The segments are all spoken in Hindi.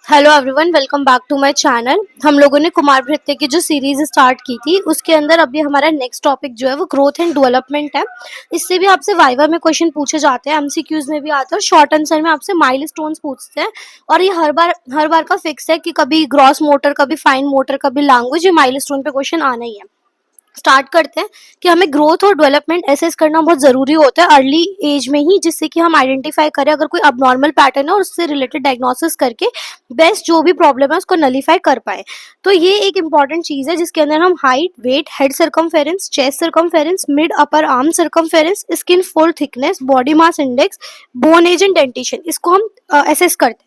Hello everyone, welcome back to my channel. हम लोगों ने कुमार भृत्य की जो सीरीज स्टार्ट की थी उसके अंदर अभी हमारा नेक्स्ट टॉपिक जो है वो ग्रोथ एंड डेवलपमेंट है। इससे भी आपसे वाइवा में क्वेश्चन पूछे जाते हैं, एमसीक्यूज में भी आता है और शॉर्ट आंसर में आपसे माइलस्टोन्स पूछते हैं। और ये हर बार का फिक्स है कि कभी ग्रॉस मोटर, कभी फाइन मोटर, कभी लैंग्वेज, ये माइलस्टोन पे क्वेश्चन आना ही है। स्टार्ट करते हैं कि हमें ग्रोथ और डेवलपमेंट एसेस करना बहुत ज़रूरी होता है अर्ली एज में ही, जिससे कि हम आइडेंटिफाई करें अगर कोई अबनॉर्मल पैटर्न है और उससे रिलेटेड डायग्नोसिस करके बेस्ट जो भी प्रॉब्लम है उसको नलीफाई कर पाए। तो ये एक इंपॉर्टेंट चीज़ है जिसके अंदर हम height, weight, head circumference, chest circumference, mid upper arm circumference, skin fold thickness, body mass index, bone age and dentition, इसको हम एसेस करते हैं।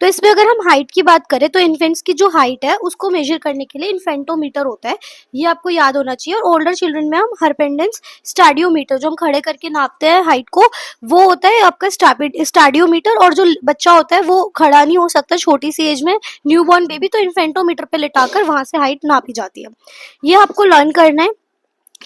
तो इसमें अगर हम हाइट की बात करें तो इन्फेंट्स की जो हाइट है उसको मेजर करने के लिए इन्फेंटोमीटर होता है, ये आपको याद होना चाहिए। और ओल्डर चिल्ड्रन में हम हरपेंडेंस स्टैडियोमीटर, जो हम खड़े करके नापते हैं हाइट को, वो होता है आपका स्टैडियोमीटर। और जो बच्चा होता है वो खड़ा नहीं हो सकता छोटी सी एज में, न्यूबॉर्न बेबी, तो इन्फेंटोमीटर पे लिटाकर वहां से हाइट नापी जाती है। ये आपको लर्न करना है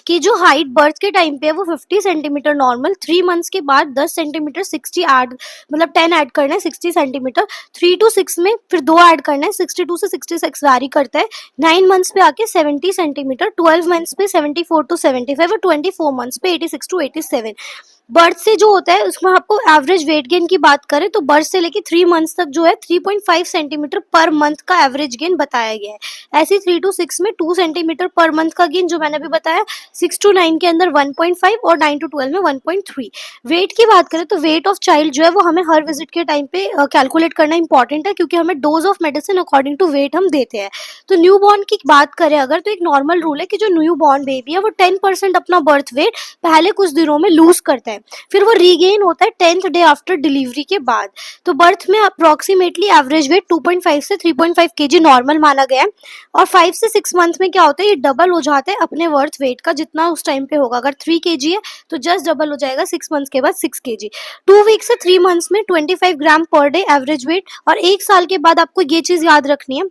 कि जो हाइट बर्थ के टाइम पे है वो 50 सेंटीमीटर नॉर्मल, 3 मंथ्स के बाद 10 सेंटीमीटर 60 ऐड, मतलब 10 ऐड करना है 60 सेंटीमीटर, 3 to 6 में फिर 2 ऐड करना है 62 से 66 वैरी करता है, 9 मंथ्स पे आके 70 सेंटीमीटर, 12 मंथ्स पे 74 to 75 और 24 मंथ्स पे 86 to 87। बर्थ से जो होता है उसमें आपको एवरेज वेट गेन की बात करें तो बर्थ से लेके 3 मंथ्स तक जो है 3.5 सेंटीमीटर पर मंथ का एवरेज गेन बताया गया है। ऐसे 3 to 6 में 2 सेंटीमीटर पर मंथ का गेन जो मैंने अभी बताया, 6 to 9 के अंदर 1.5 और 9 to 12 में 1.3। वेट की बात करें तो वेट ऑफ चाइल्ड जो है वो हमें हर विजिट के टाइम पे कैलकुलेट करना इंपॉर्टेंट है, क्योंकि हमें dose of medicine according to weight हम देते हैं। तो न्यू बॉर्न की बात करें अगर, तो एक नॉर्मल रूल है कि जो न्यू बॉर्न बेबी है वो 10% अपना बर्थ वेट पहले कुछ दिनों में लूज करता है, फिर वो रीगेन होता है 10th डे आफ्टर डिलीवरी के बाद। तो बर्थ में अप्रोक्सीमेटली एवरेज वेट 2.5 से 3.5 केजी नॉर्मल माना गया है। और 5 से 6 मंथ में क्या होता है, ये डबल हो जाता है अपने वर्थ वेट का, जितना उस टाइम पे होगा। अगर 3 केजी है तो जस्ट डबल हो जाएगा 6 मंथ्स के बाद 6 केजी। 2 वीक से 3 मंथ्स में 25 ग्राम पर डे एवरेज वेट। और 1 साल के बाद आपको ये चीज याद रखनी है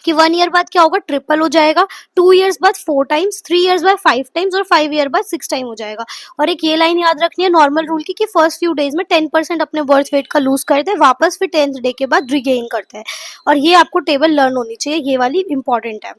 कि 1 ईयर बाद क्या होगा, ट्रिपल हो जाएगा, 2 ईयर्स बाद 4 टाइम्स, 3 ईयर्स बाद 5 टाइम्स और 5 ईयर बाद 6 टाइम हो जाएगा। और एक ये लाइन याद रखनी है नॉर्मल रूल की कि फर्स्ट फ्यू डेज में 10% अपने बर्थ वेट का लूज करते हैं, वापस फिर 10th डे के बाद रिगेन करते हैं। और ये आपको टेबल लर्न होनी चाहिए, ये वाली इंपॉर्टेंट है।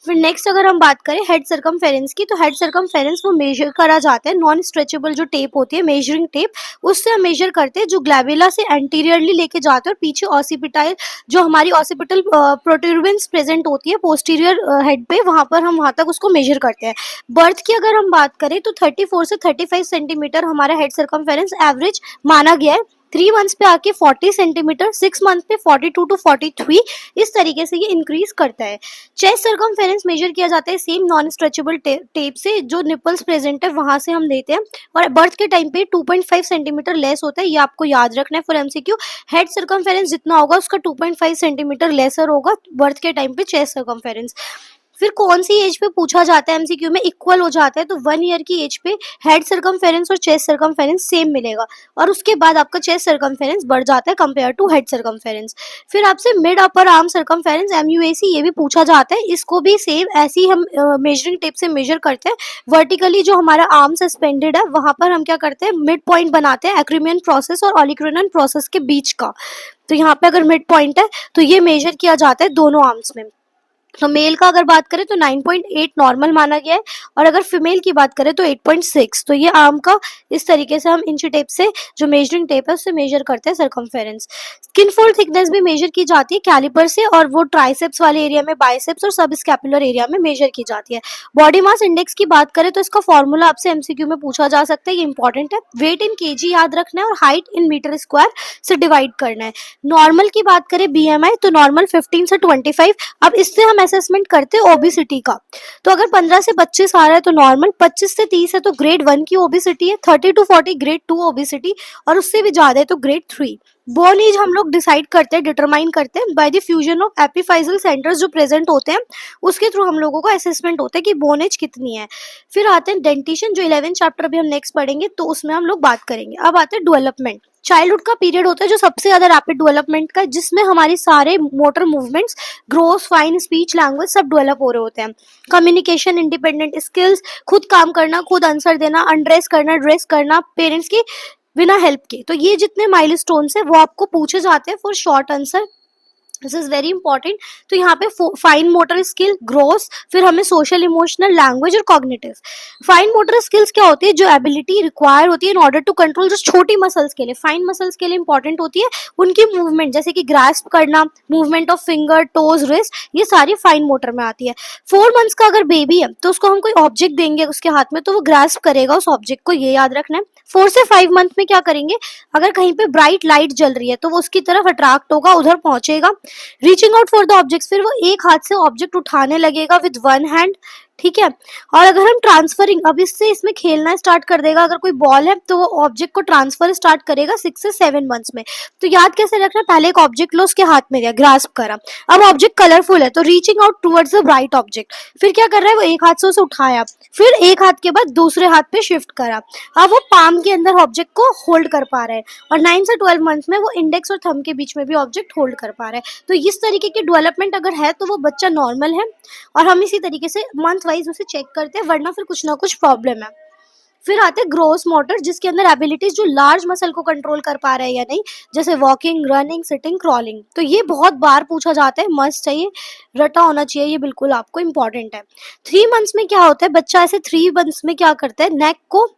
फिर नेक्स्ट अगर हम बात करें हेड सर्कमफेरेंस की, तो हेड सर्कमफेरेंस वो मेजर करा जाता है, नॉन स्ट्रेचेबल जो टेप होती है, मेजरिंग टेप, उससे हम मेजर करते हैं, जो ग्लैविला से एंटीरियरली लेके जाते हैं और पीछे ऑसिपिटाइल, जो हमारी ऑसिपिटल प्रोट्रूबेंस प्रेजेंट होती है पोस्टीरियर हेड पे, वहां पर हम वहां तक उसको मेजर करते हैं। बर्थ की अगर हम बात करें तो 34 से 35 सेंटीमीटर हमारा हेड सर्कमफेरेंस एवरेज माना गया है। 3 मंथ्स पे आके 40 सेंटीमीटर, 6 मंथ पे 42 to 43, इस तरीके से ये इंक्रीज करता है। चेस्ट सर्कमफेरेंस मेजर किया जाता है सेम नॉन स्ट्रेचेबल टेप से, जो निपल्स प्रेजेंट है वहां से हम लेते हैं। और बर्थ के टाइम पे 2.5 सेंटीमीटर लेस होता है, ये आपको याद रखना है फॉर एमसीक्यू। हेड सर्कमफेरेंस जितना होगा उसका 2.5 सेंटीमीटर लेसर होगा बर्थ के टाइम पे चेस्ट सर्कमफेरेंस। फिर कौन सी एज पे पूछा जाता है एमसीक्यू में, इक्वल हो जाता है, तो 1 ईयर की एज पे हेड सर्कमफेरेंस और चेस्ट सर्कमफेरेंस सेम मिलेगा, और उसके बाद आपका चेस्ट सर्कमफेरेंस बढ़ जाता है कंपेयर टू हेड सर्कमफेरेंस। फिर आपसे mid upper arm circumference MUAC ये भी पूछा जाता है, इसको भी सेम ऐसे ही हम मेजरिंग टेप से मेजर करते हैं। वर्टिकली जो हमारा आर्म सस्पेंडेड है वहां पर हम क्या करते हैं, मिड पॉइंट बनाते हैं एक्रीमियन प्रोसेस और ओलिक्रोनन प्रोसेस के बीच का। तो यहाँ पे अगर मिड पॉइंट है तो ये मेजर किया जाता है दोनों आर्म्स में। तो मेल का अगर बात करें तो 9.8 नॉर्मल माना गया है, और अगर फीमेल की बात करें तो 8.6। तो ये आर्म का इस तरीके से हम इंच टेप से, जो मेजरिंग टेप है उससे मेजर करते हैं सर्कमफेरेंस। स्किन फोल्ड थिकनेस भी मेजर की जाती है कैलिपर से, और वो ट्राइसेप्स वाले एरिया में, बाइसेप्स और सब स्कैपुलर एरिया में मेजर की जाती है। बॉडी मास इंडेक्स की बात करें तो इसका फॉर्मूला आपसे एमसीक्यू में पूछा जा सकता है, ये इंपॉर्टेंट है। वेट इन केजी याद रखना है और हाइट इन मीटर स्क्वायर से डिवाइड करना है। नॉर्मल की बात करें बीएमआई, तो नॉर्मल 15 से 25। अब इससे हम असेसमेंट करते हैं ओबिसिटी का। तो अगर 15 से 25 आ रहा है तो नॉर्मल, 25 से 30 है तो ग्रेड 1 की ओबिसिटी है, 30 to 40 ग्रेड 2 ओबिसिटी, और उससे भी ज्यादा है तो ग्रेड 3। बोन एज हम लोग डिसाइड करते हैं, डिटरमाइन करते हैं by the fusion of epiphyseal centres जो प्रेजेंट होते हैं, उसके थ्रू हम लोगों को असेसमेंट होता है कि बोन एज कितनी है। फिर आते हैं डेंटिशन, जो 11th चैप्टर अभी हम नेक्स्ट पढ़ेंगे, तो उसमें हम लोग बात करेंगे। अब आते हैं डेवलपमेंट। चाइल्डहुड का पीरियड होता है जो सबसे ज्यादा रैपिड डेवलपमेंट का, जिसमें हमारी सारे motor movements, growth, fine speech, language सब डेवलप हो रहे होते हैं। कम्युनिकेशन, इंडिपेंडेंट स्किल्स, खुद काम करना, खुद आंसर देना, अनड्रेस करना, ड्रेस करना पेरेंट्स की बिना हेल्प के। तो ये जितने माइलस्टोन्स है वो आपको पूछे जाते हैं for short answer this is very important. तो यहाँ पे फाइन मोटर स्किल, ग्रोस, फिर हमें सोशल, इमोशनल, लैंग्वेज और कॉग्निटिव। फाइन मोटर स्किल्स क्या होती है, जो एबिलिटी रिक्वायर होती है इन ऑर्डर टू कंट्रोल जो छोटी मसल्स के लिए, फाइन मसल्स के लिए इंपॉर्टेंट होती है, उनकी मूवमेंट, जैसे कि ग्रास्प करना, movement of finger, toes, wrist, ये सारी फाइन मोटर में आती है। 4 मंथ्स का अगर बेबी है तो उसको हम कोई ऑब्जेक्ट देंगे उसके हाथ में तो वो ग्रास्प करेगा उस ऑब्जेक्ट को, ये याद रखना है। 4 से 5 मंथ में क्या करेंगे, अगर कहीं पे ब्राइट लाइट जल रही है तो वो उसकी तरफ अट्रैक्ट होगा, उधर पहुंचेगा। Reaching out for the object, फिर वो एक हाथ से ऑब्जेक्ट उठाने लगेगा विद वन हैंड, ठीक है। और अगर हम ट्रांसफरिंग, अब इससे इसमें खेलना स्टार्ट कर देगा, अगर कोई बॉल है तो वो ऑब्जेक्ट को ट्रांसफर स्टार्ट करेगा 6 से 7 मंथ्स में। तो याद कैसे रखना, पहले एक ऑब्जेक्ट लो, उसके हाथ में दिया, ग्रास्प करा, अब ऑब्जेक्ट कलरफुल है तो reaching out towards the bright object, फिर क्या कर रहा है वो एक हाथ से उसे उठाया, फिर एक हाथ के बाद दूसरे हाथ पे शिफ्ट करा, अब वो पाम के अंदर ऑब्जेक्ट को होल्ड कर पा रहा है। और 9 से 12 मंथ में वो इंडेक्स और थंब के बीच में भी ऑब्जेक्ट होल्ड कर पा रहा है। तो इस तरीके की डेवलपमेंट अगर है तो वो बच्चा नॉर्मल है, और हम इसी तरीके से मंथ वाइज उसे चेक करते हैं, वरना फिर कुछ ना कुछ प्रॉब्लम है। फिर आते हैं ग्रोस मोटर, जिसके अंदर एबिलिटीज जो लार्ज मसल को कंट्रोल कर पा रहे हैं या नहीं, जैसे वॉकिंग, रनिंग, सिटिंग, क्रॉलिंग। तो ये बहुत बार पूछा जाता है, मस्ट है, ये रटा होना चाहिए, ये बिल्कुल आपको इंपॉर्टेंट है। 3 मंथ्स में क्या होता है, बच्चा ऐसे 3 मंथ्स में क्या करता है, नेक को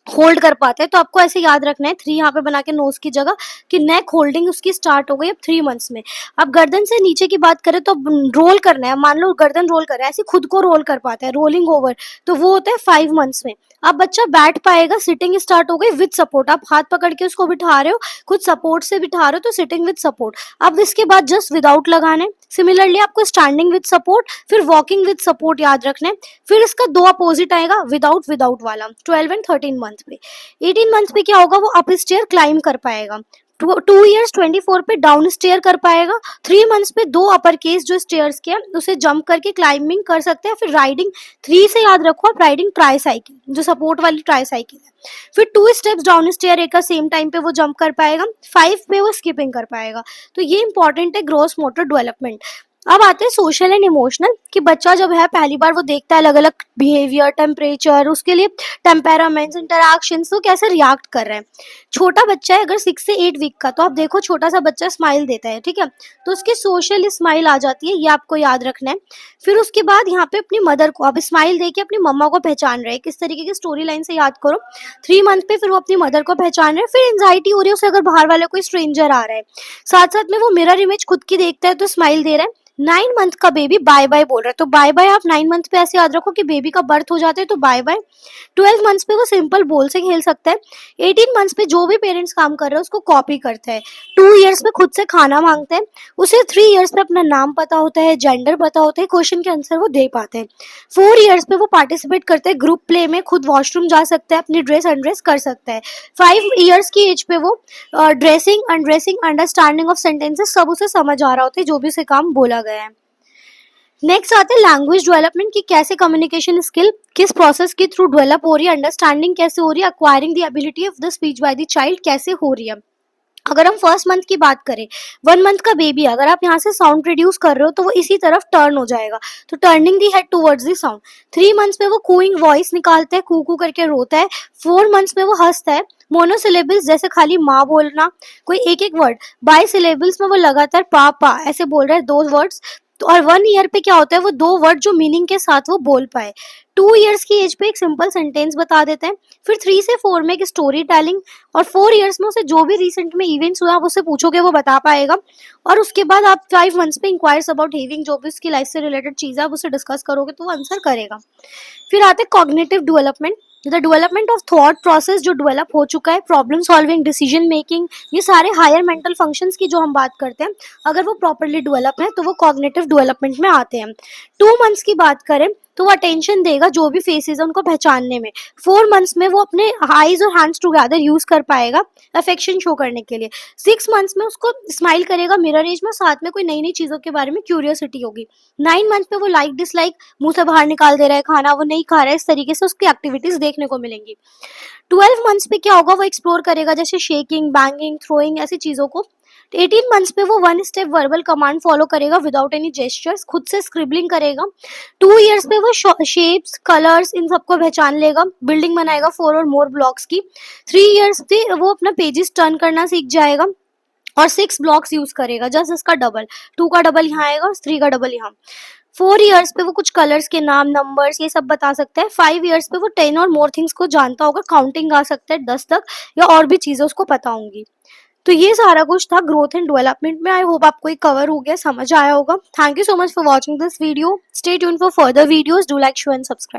होल्ड कर पाते हैं। तो आपको ऐसे याद रखना है, 3 यहाँ पे बना के नोज की जगह, कि नेक होल्डिंग उसकी स्टार्ट हो गई अब 3 मंथ्स में। अब गर्दन से नीचे की बात करें तो रोल करना है, मान लो गर्दन रोल कर रहा है, ऐसे खुद को रोल कर पाता है, रोलिंग ओवर, तो वो होता है 5 मंथ्स में। अब बच्चा बैठ पाएगा, सिटिंग स्टार्ट हो गई विद सपोर्ट, आप हाथ पकड़ के उसको बिठा रहे हो, खुद सपोर्ट से बिठा रहे हो, तो सिटिंग विद सपोर्ट। अब इसके बाद जस्ट विदाउट लगाने, सिमिलरली आपको स्टैंडिंग विद सपोर्ट, फिर वॉकिंग विद सपोर्ट याद रखना है। फिर इसका 2 अपोजिट आएगा, विदाउट विदाउट वाला, 12 एंड 13 मंथ पे। 18 मंथ पे क्या होगा, वो अप स्टेयर क्लाइम कर पाएगा। 2 ईयर्स 24 पे डाउन स्टेयर कर पाएगा। 3 मंथ्स पे 2 अपर केस जो स्टेयर्स के हैं उसे जंप करके क्लाइंबिंग कर सकते हैं। फिर राइडिंग, 3 से याद रखो आप, राइडिंग ट्राई साइकिल, जो सपोर्ट वाली ट्राई साइकिल है। फिर 2 स्टेप्स डाउन स्टेयर एक सेम टाइम पे वो जंप कर पाएगा। 5 पे वो स्किपिंग कर पाएगा। तो ये इंपॉर्टेंट है ग्रोस मोटर डेवलपमेंट। अब आते हैं सोशल एंड इमोशनल, कि बच्चा जब है पहली बार वो देखता है अलग अलग बिहेवियर, टेम्परेचर, उसके लिए टेम्पेरामेंट्स, इंटरैक्शंस, तो कैसे रिएक्ट कर रहे हैं। छोटा बच्चा है अगर 6 से 8 वीक का, तो आप देखो छोटा सा बच्चा स्माइल देता है, ठीक है, तो उसकी सोशल स्माइल आ जाती है, ये आपको याद रखना है। फिर उसके बाद यहाँ पे अपनी मदर को अब स्माइल देके अपनी मम्मा को पहचान रहे हैं, किस तरीके की स्टोरी लाइन से याद करो। 3 मंथ पे फिर वो अपनी मदर को पहचान रहे हैं। फिर एंजाइटी हो रही है उसे अगर बाहर वाले कोई स्ट्रेंजर आ रहा है, साथ साथ में वो मिरर इमेज खुद की देखता है तो स्माइल दे रहा है। 9 मंथ का बेबी बाय बाय बोल रहा है, तो बाय बाय आप 9 मंथ पे ऐसे याद रखो कि बेबी का बर्थ हो जाता है तो बाय बाय। 12 मंथ्स पे वो सिंपल बोल से खेल सकता है। 18 मंथ्स पे जो भी पेरेंट्स काम कर रहे हैं उसको कॉपी करता है। 2 ईयर्स पे खुद से खाना मांगता है। उसे 3 ईयर्स पे अपना नाम पता होता है, जेंडर पता होता है, क्वेश्चन के आंसर वो दे पाते हैं। 4 ईयर्स पे वो पार्टिसिपेट करते हैं ग्रुप प्ले में, खुद वॉशरूम जा सकता है, अपनी ड्रेस अनड्रेस कर सकता है। 5 ईयर्स की एज पे वो dressing, undressing, understanding of sentences सब उसे समझ आ रहा होता है, जो भी उसे काम बोला गया है। नेक्स्ट आते हैं लैंग्वेज डेवलपमेंट, की कैसे कम्युनिकेशन स्किल किस प्रोसेस के थ्रू डेवलप हो रही है, अंडरस्टैंडिंग कैसे हो रही है, acquiring the ability of the speech by the child कैसे हो रही है। अगर हम 1st मंथ की बात करें, 1 मंथ का बेबी अगर आप यहाँ से साउंड प्रोड्यूस कर रहे हो तो वो इसी तरफ टर्न हो जाएगा, तो turning the head towards the sound. 3 months में वो कूइंग वॉइस निकालता है, कू कू करके रोता है। 4 मंथ्स में वो हंसता है। मोनोसिलेबल्स जैसे खाली माँ बोलना, कोई एक एक वर्ड। बाई सिलेबल्स में वो लगातार पा पा ऐसे बोल रहा है, 2 वर्ड्स। तो और 1 ईयर पे क्या होता है, वो 2 वर्ड जो मीनिंग के साथ वो बोल पाए। 2 ईयर्स की एज पे एक सिंपल सेंटेंस बता देते हैं। फिर 3 से 4 में एक स्टोरी टेलिंग, और 4 ईयर्स में उसे जो भी रिसेंट में इवेंट्स हुआ आप उससे पूछोगे वो बता पाएगा। और उसके बाद आप 5 मंथ्स पे इंक्वायर्स अबाउट हेविंग, जो भी उसकी लाइफ से रिलेटेड चीज़ है आप उससे डिस्कस करोगे तो वो आंसर करेगा। फिर आते हैं cognitive development, the development of thought process जो डेवलप हो चुका है, प्रॉब्लम सॉल्विंग, डिसीजन मेकिंग, ये सारे हायर मेंटल फंक्शंस की जो हम बात करते हैं, अगर वो प्रॉपरली डेवलप है तो वो कॉग्निटिव डेवलपमेंट में आते हैं। 2 मंथ्स की बात करें तो वो अटेंशन देगा जो भी फेसेस है उनको पहचानने में। 4 मंथ्स में वो अपने आईज और हैंड्स टुगेदर यूज कर पाएगा अफेक्शन शो करने के लिए। 6 मंथ्स में उसको स्माइल करेगा मिरर एज में, साथ में कोई नई नई चीजों के बारे में क्यूरियोसिटी होगी। 9 मंथ पे वो लाइक डिसलाइक, मुंह से बाहर निकाल दे रहा है खाना, वो नहीं खा रहा है, इस तरीके से उसकी एक्टिविटीज देखने को मिलेंगी। 12 मंथ्स पे क्या होगा, वो एक्सप्लोर करेगा जैसे शेकिंग, बैंगिंग, थ्रोइंग, ऐसी चीजों को। 18 मंथ्स पे वो 1 स्टेप वर्बल कमांड फॉलो करेगा विदाउट एनी जेस्चर्स, खुद से स्क्रिबलिंग करेगा। 2 ईयर्स पे वो शेप्स, कलर्स, इन सबको पहचान लेगा, बिल्डिंग बनाएगा 4 और मोर ब्लॉक्स की। 3 ईयर्स पे वो अपना पेजेस टर्न करना सीख जाएगा। और 6 ब्लॉक्स यूज करेगा, जस्ट इसका डबल, 2 का डबल यहाँ आएगा और 3 का डबल यहाँ। 4 ईयर्स पे वो कुछ कलर्स के नाम, नंबर्स ये सब बता सकता है। 5 ईयर्स पे वो 10 और मोर थिंग्स को जानता होगा, काउंटिंग आ सकता है 10 तक, या और भी चीजें उसको पता होंगी। तो ये सारा कुछ था ग्रोथ एंड डेवलपमेंट में। आई होप आपको ये कवर हो गया, समझ आया होगा। Thank you so much for watching this video. Stay tune for further videos. Do like, share and subscribe.